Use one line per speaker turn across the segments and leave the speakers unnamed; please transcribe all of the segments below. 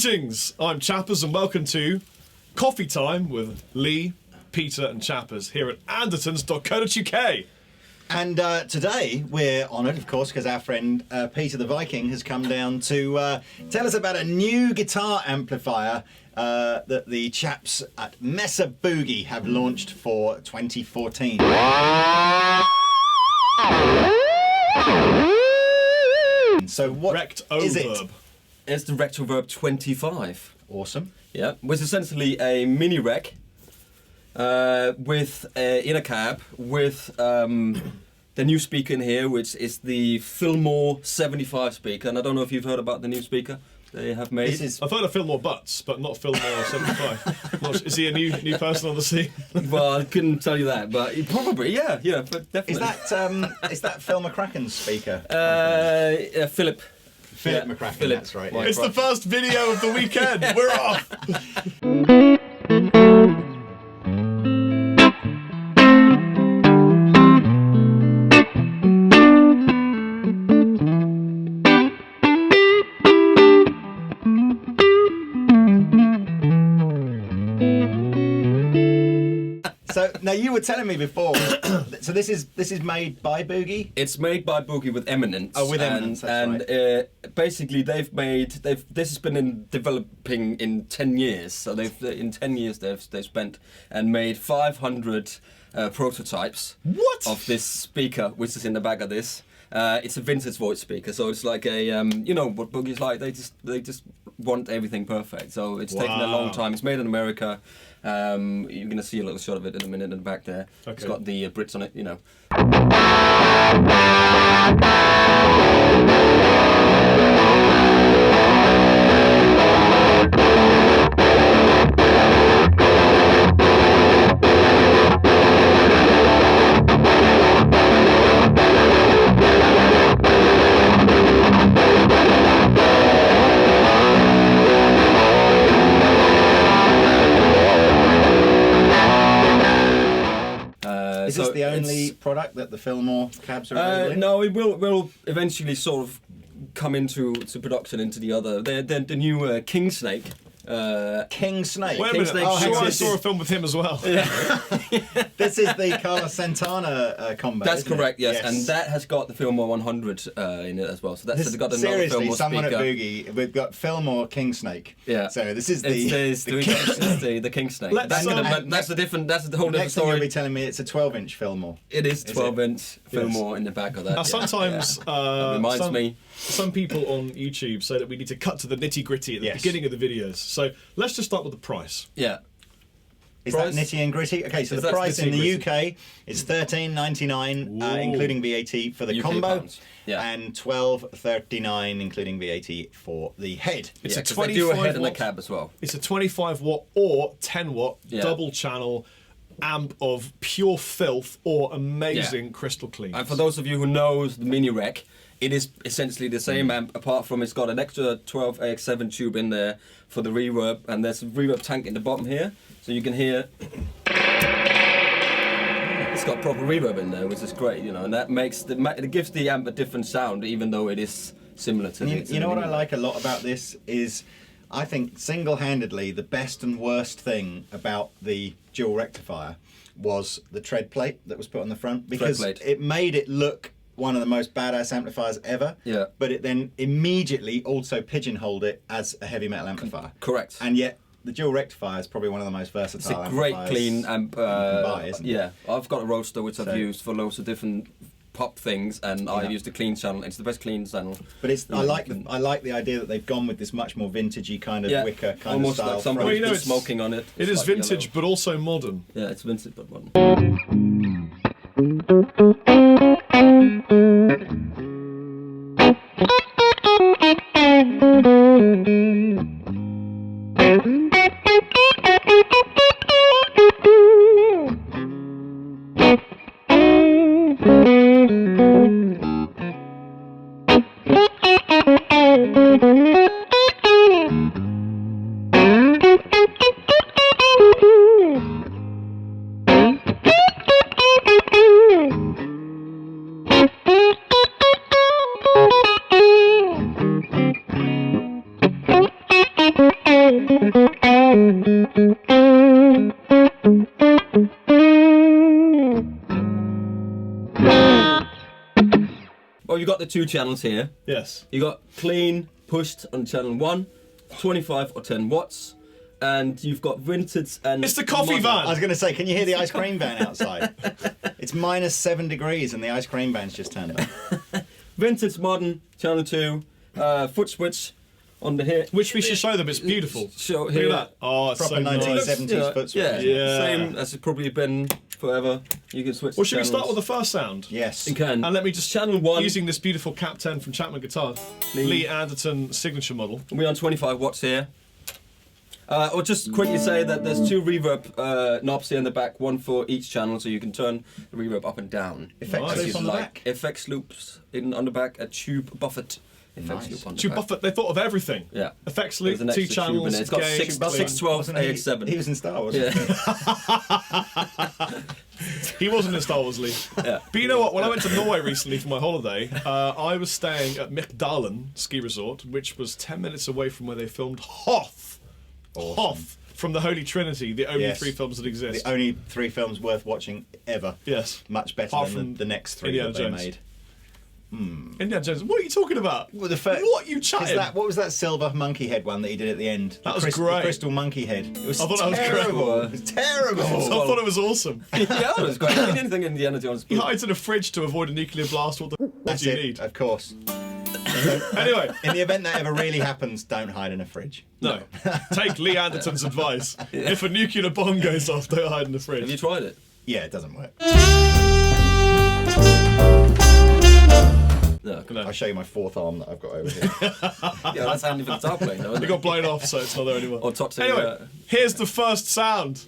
Greetings, I'm Chappers and welcome to Coffee Time with Lee, Peter and Chappers here at Andertons.co.uk.
And today we're honoured, of course, because our friend Peter the Viking has come down to tell us about a new guitar amplifier that the chaps at Mesa Boogie have launched for 2014. So what is it?
It's the Rect-O-Verb 25.
Awesome.
Yeah, which is essentially a mini rec with in a cab with the new speaker in here, which is the Fillmore 75 speaker. And I don't know if you've heard about the new speaker they have made.
I've heard of Fillmore Butts, but not Fillmore 75. Is he a new person on the scene?
Well, I couldn't tell you that, but probably, yeah, but definitely.
Is that Phil McCracken's speaker?
Philip.
Philip McCracken, that's right. Yeah.
It's the first video of the weekend. We're off.
So now you were telling me before. So this is made by Boogie.
It's made by Boogie with Eminence.
Oh, with Eminence, that's
right. Basically this has been developing in 10 years. So in 10 years they've spent and made 500 prototypes.
What?
Of this speaker, which is in the back of this. It's a vintage voice speaker, so it's like a you know what Boogie's like. They just want everything perfect. So it's taken a long time. It's made in America. You're gonna see a little shot of it in a minute in the back there. Okay. It's got the Brits on it, you know.
Is this the only product that the Fillmore cabs are available in?
No, it will eventually sort of come into production into the other. The new King Snake.
King Snake.
Wait a minute. I saw a film with him as well.
Yeah.
This is the Carlos Santana combo.
That's correct. Yes.
Yes,
and that has got the Fillmore 100 in it as well. So that's got another
seriously,
Fillmore
someone
speaker.
at Boogie, we've got Fillmore King Snake.
Yeah.
So this is
the King Snake. That's the whole different
next thing
story.
you'll be telling me it's a 12-inch Fillmore.
It is 12-inch Fillmore in the back of that.
Now sometimes
that reminds me.
Some people on YouTube say that we need to cut to the nitty-gritty at the beginning of the videos. So let's just start with the price.
Yeah.
Is that nitty and gritty? Okay, so the price in the UK is $13.99, including VAT for the combo, and $12.39 including VAT for the head.
It's a 25
they do a head in the
watt
cab as well.
It's a 25 watt or 10 watt double channel amp of pure filth or amazing crystal clean.
And for those of you who knows the mini rec, it is essentially the same amp, apart from it's got an extra 12 AX7 tube in there for the reverb, and there's a reverb tank in the bottom here, so you can hear. It's got proper reverb in there, which is great, you know, and that it gives the amp a different sound, even though it is similar to.
You know what I like a lot about this is, I think single-handedly the best and worst thing about the dual rectifier was the tread plate that was put on the front, because it made it look one of the most badass amplifiers ever. Yeah. But it then immediately also pigeonholed it as a heavy metal amplifier.
Correct.
And yet the dual rectifier is probably one of the most versatile
amplifiers. It's a great clean
amp. You can buy, isn't it?
Yeah. I've got a roadster which I've used for loads of different pop things, and I use the clean channel. It's the best clean channel.
But I like the idea that they've gone with this much more vintagey kind of wicker kind
almost
of style.
Like somebody's been smoking on it.
It is vintage,
yellow.
but also modern.
Yeah, it's vintage but modern. Well, you got the 2 channels here.
Yes.
You got clean pushed on channel 1, 25 or 10 watts, and you've got vintage and.
It's the coffee
modern.
van.
I was going to say, can you hear the ice cream van outside? It's -7 degrees and the ice cream van's just turned on.
Vintage modern channel 2, foot switch on the here.
Which we should show them. It's beautiful.
Show
Look
here.
at that. Oh, it's
Proper
so nice.
1970s foot switch.
Yeah, same as it's probably been forever. You can switch.
Well, should we
channels.
start with the first sound?
Yes.
You can.
And let me just
Channel 1.
using this beautiful Cap 10 from Chapman guitar, Lee Anderton signature model.
We're on 25 watts here. Or just quickly say that there's 2 reverb knobs here in the back, 1 for each channel, so you can turn the reverb up and down.
Effects
Nice.
loop on the back.
Effects loops on the back, a tube buffet. Effects
Nice.
loop on the
Tube
back.
Buffett, they thought of everything.
Yeah.
Effects
There's
loop,
an
2
extra tube in
channels,
it. It's got
gauge,
612
Wasn't he-
AX7.
He was in Star Wars.
Yeah.
He wasn't in Star Wars, Lee.
Yeah.
But you know what? When I went to Norway recently for my holiday, I was staying at Mykdalen ski resort, which was 10 minutes away from where they filmed Hoth.
Awesome.
Hoth from the Holy Trinity, the only
Yes.
3 films that exist.
The only 3 films worth watching ever.
Yes.
Much better
Apart
than
from
the next 3
Indiana
that they
Jones.
made.
Indiana Jones. What are you talking about?
Well,
What you
Is
chatting?
that, what was that silver monkey head one that he did at the end?
That
The
was great.
The crystal monkey head. It was
I thought that was great.
terrible. It was terrible.
I thought it was awesome.
Yeah, it was great. Anything Indiana Jones.
He hides in a fridge to avoid a nuclear blast. What the f***
That's
do you
it,
need?
of course.
Anyway,
In the event that ever really happens, don't hide in a fridge.
no. Take Lee Anderton's advice. If a nuclear bomb goes off, don't hide in the fridge.
Have you tried it?
Yeah, it doesn't work.
No.
No.
I'll show you my 4th arm that I've got over here.
Yeah, that's handy for the guitar playing, though, isn't
It
it?
got blown off, so it's not there anymore.
Or toxic.
Anyway, here's the first sound.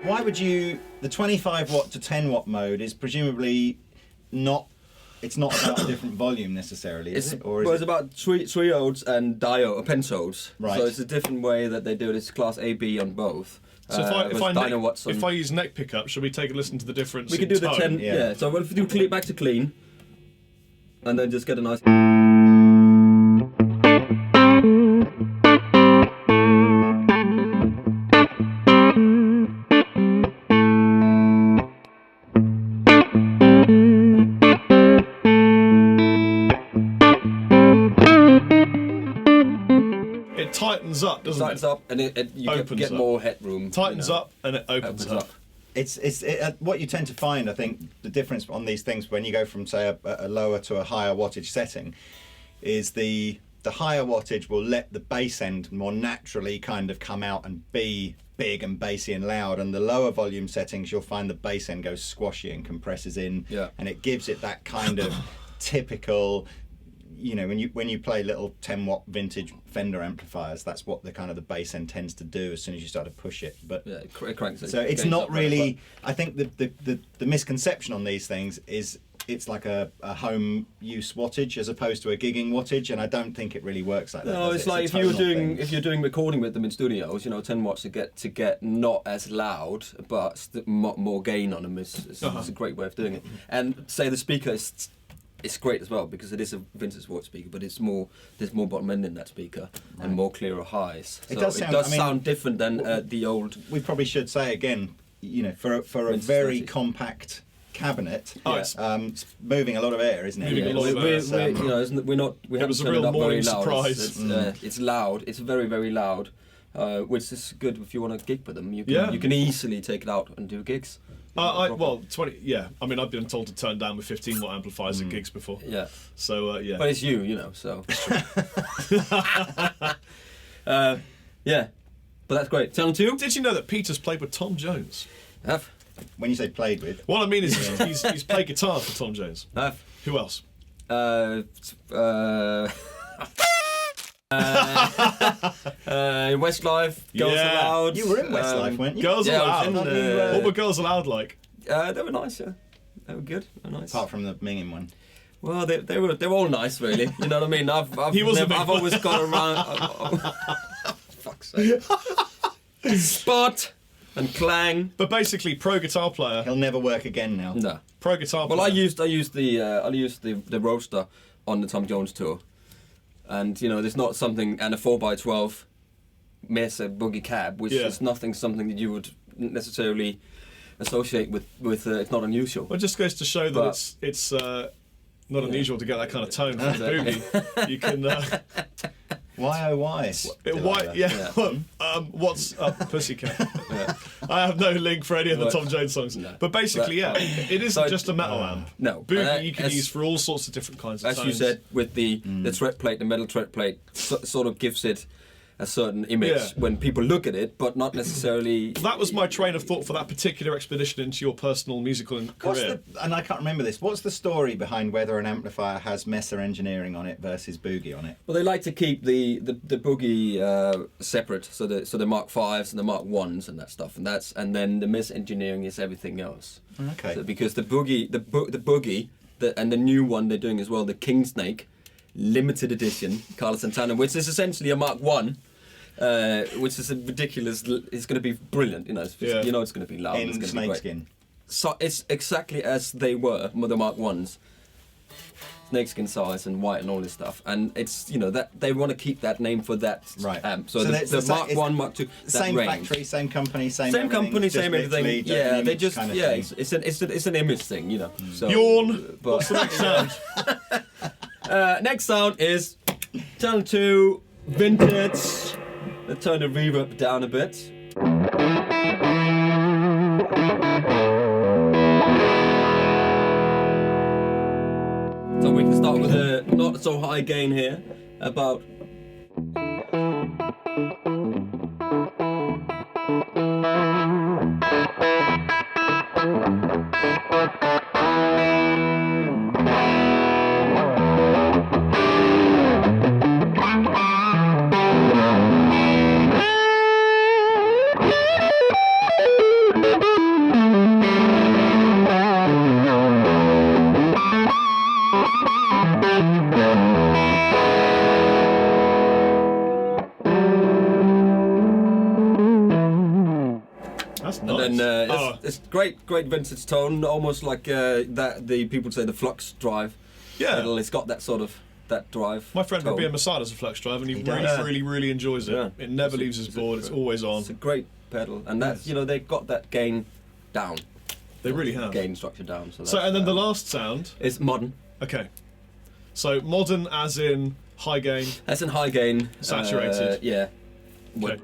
Why would you... The 25 watt to 10 watt mode is presumably not... It's not about a different volume necessarily, is it? Or is
Well,
it?
it's about triodes and pentodes.
Right.
So it's a different way that they do it. It's class A, B on both.
So if I use neck pickup, should we take a listen to the difference?
We
in
can do the
tone?
10.
Yeah.
Yeah. So if we do clean, back to clean, and then just get a nice.
It tightens up, doesn't
Tightens
it?
up, and you
Opens
get
up.
more headroom.
Tightens
you know.
up and it opens up.
What you tend to find, I think, the difference on these things when you go from, say, a lower to a higher wattage setting, is the higher wattage will let the bass end more naturally kind of come out and be big and bassy and loud, and the lower volume settings you'll find the bass end goes squashy and compresses in,
Yeah.
and it gives it that kind of typical. You know, when you play little 10 watt vintage Fender amplifiers, that's what the kind of the bass end tends to do as soon as you start to push it. But
Yeah, it cranks it.
so it's
gains
not
up really
really. I think the misconception on these things is it's like a home use wattage as opposed to a gigging wattage, and I don't think it really works like that.
No,
does
it's
it?
like
a tonal thing.
if you're doing recording with them in studios, 10 watts to get not as loud, but more gain on them is a great way of doing it. And say the speaker is. It's great as well because it is a vintage Voice speaker, but there's more bottom end in that speaker and more clearer highs. So
It does sound-
different than the old.
We probably should say again, for a
Vintage
very
30.
compact cabinet,
Oh,
Yeah.
it's moving a lot of air, isn't it?
Moving a lot of air.
we haven't
was a
turned
real
it up very
morning
loud.
surprise.
It's loud. It's very very loud, which is good if you want to gig with them. You can easily take it out and do gigs.
Well, 20. Yeah, I mean, I've been told to turn down with 15 watt amplifiers at gigs before.
Yeah.
So yeah.
But it's you know. So. Yeah. But that's great. Channel 2.
Did you know that Peter's played with Tom Jones?
Have.
When you say played with,
what I mean is he's played guitar for Tom Jones.
Have.
Who else?
In Westlife, Girls Aloud.
You were in Westlife, weren't you?
Girls Aloud. What were Girls Aloud like?
They were nice, yeah. They were good. They were nice.
Apart from the Minging one.
Well, they were all nice, really. You know what I mean? I've always gone around. Fuck's sake. Spot and clang.
But basically, pro guitar player.
He'll never work again now.
No.
Pro guitar player.
Well, I used the roadster on the Tom Jones tour, and you know, there's not something and a 4x12 Mesa boogie cab, which is something that you would necessarily associate with. It's not unusual.
Well, it just goes to show that it's not unusual to get that kind of tone from the boogie. You can.
Why oh why?
What's up, Pussycat? I have no link for any of the Tom Jones songs, but basically, it isn't just a metal amp.
No,
boogie you can use for all sorts of different kinds of
as
tones.
you said, with the tread plate, the metal tread plate, sort of gives it a certain image when people look at it, but not necessarily.
That was my train of thought for that particular expedition into your personal musical career.
And I can't remember this. What's the story behind whether an amplifier has Mesa engineering on it versus boogie on it?
Well, they like to keep the boogie separate, so the Mark V's and the Mark 1s and that stuff, and then the Mesa engineering is everything else.
Okay.
So because the boogie, and the new one they're doing as well, the King Snake. Limited edition Carlos Santana, which is essentially a Mark 1, which is a ridiculous. It's going to be brilliant, you know. You know, it's going to be loud.
In snakeskin.
So it's exactly as they were the Mark 1s, snakeskin size and white and all this stuff. And it's that they want to keep that name for that amp. So the Mark 1, Mark 2,
same
range.
Factory, same company, same
everything. Yeah, they just it's an image thing, you know. So,
Yawn. What's the next sound?
Next sound is Channel 2 Vintage. Let's turn the reverb down a bit. So we can start with a not so high gain here, about. It's great vintage tone, almost like that the people say the Flux drive.
Yeah,
it's got that sort of drive.
My friend Rabia Masad has a Flux drive, and he really enjoys it. Yeah. It never leaves his board. It's always on.
It's a great pedal, and that's they've got that gain down.
They really have
gain structure down.
And then the last sound
is modern.
Okay, so modern as in high gain.
As in high gain.
Saturated.
Yeah.
Okay.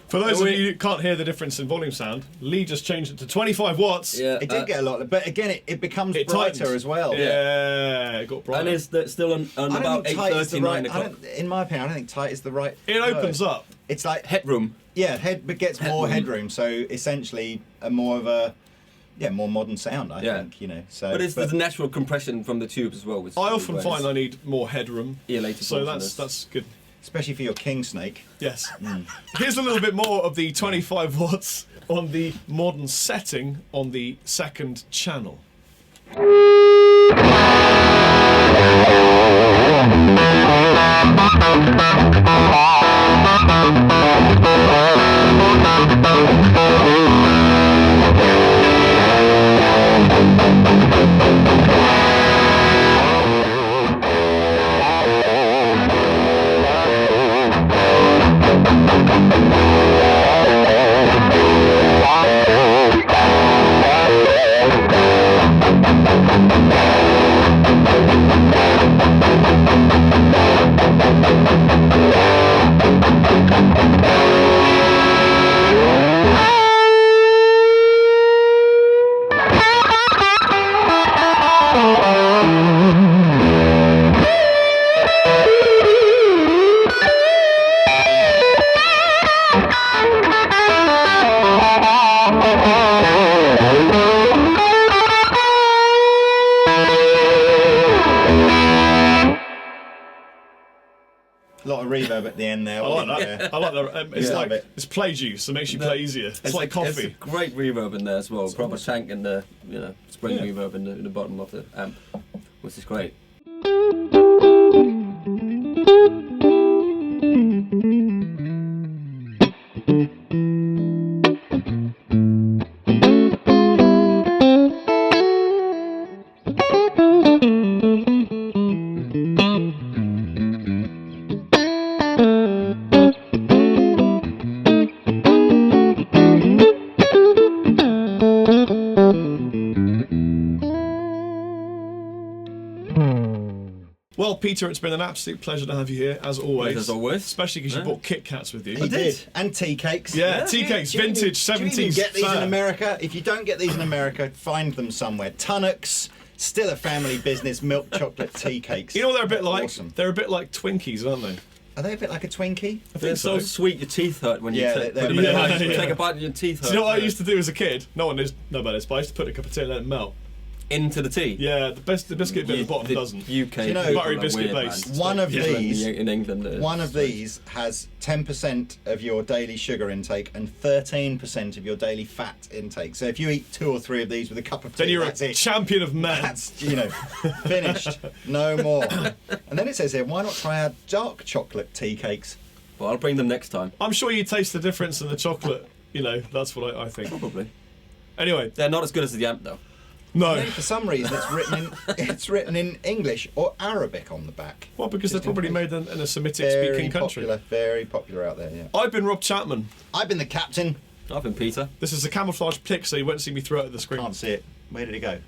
For those of you who can't hear the difference in volume sound, Lee just changed it to 25 watts.
Yeah, it did get a lot, but again, it becomes brighter tightens as well.
Yeah, it got brighter.
And it's still on about 8:30, 9 o'clock.
In my opinion, I don't think tight is the right.
It opens up.
It's like
headroom.
Yeah, but gets more headroom. So essentially, more modern sound. I think So,
but there's natural compression from the tubes as well.
I often find I need more headroom.
Later.
So that's good.
especially for your king snake.
Yes. Here's a little bit more of the 25 watts on the modern setting on the second channel.
A lot of reverb at the end there.
I like that. I like that. It's like it's play juice, so it makes you play easier. It's like coffee.
There's a great reverb in there as well. Proper tank in the, spring reverb in the bottom of the amp, which is great.
Well, Peter, it's been an absolute pleasure to have you here, as always.
As always.
Especially because you brought Kit Kats with you.
He did. And tea cakes.
Yeah, tea cakes, vintage 70s.
Do you even get these
fur.
in America? If you don't get these in America, find them somewhere. Tunnocks, still a family business, milk chocolate tea cakes.
You know what they're a bit like?
Awesome.
They're a bit like Twinkies, aren't they?
Are they a bit like a Twinkie?
I
They're
think
so sweet, your teeth hurt when you put them in
yeah,
your mouth. You
yeah.
take a bite and your teeth hurt.
Do you know what I used to do as a kid? No one knows about this, but I used to put a cup of tea and let it melt.
Into the tea?
Yeah, the biscuit bit at the bottom doesn't.
UK
you know,
people
buttery
are
biscuit
weird,
based.
man.
One of these
in England.
One of these has 10% of your daily sugar intake and 13% of your daily fat intake. So if you eat 2 or 3 of these with a cup of tea,
Then you're
that's
a
it.
champion of men.
That's, finished. No more. And then it says here, why not try our dark chocolate tea cakes?
Well, I'll bring them next time.
I'm sure you taste the difference in the chocolate. That's what I think.
Probably.
Anyway,
They're not as good as the amp, though.
no.
For some reason, it's written in English or Arabic on the back.
Well, because they're
Just in
probably
case.
made in a Semitic-speaking country.
Very popular out there. Yeah.
I've been Rob Chapman.
I've been the captain.
I've been Peter.
This is a camouflage pic, so you won't see me throw it at the screen.
Can't see it. Where did it go?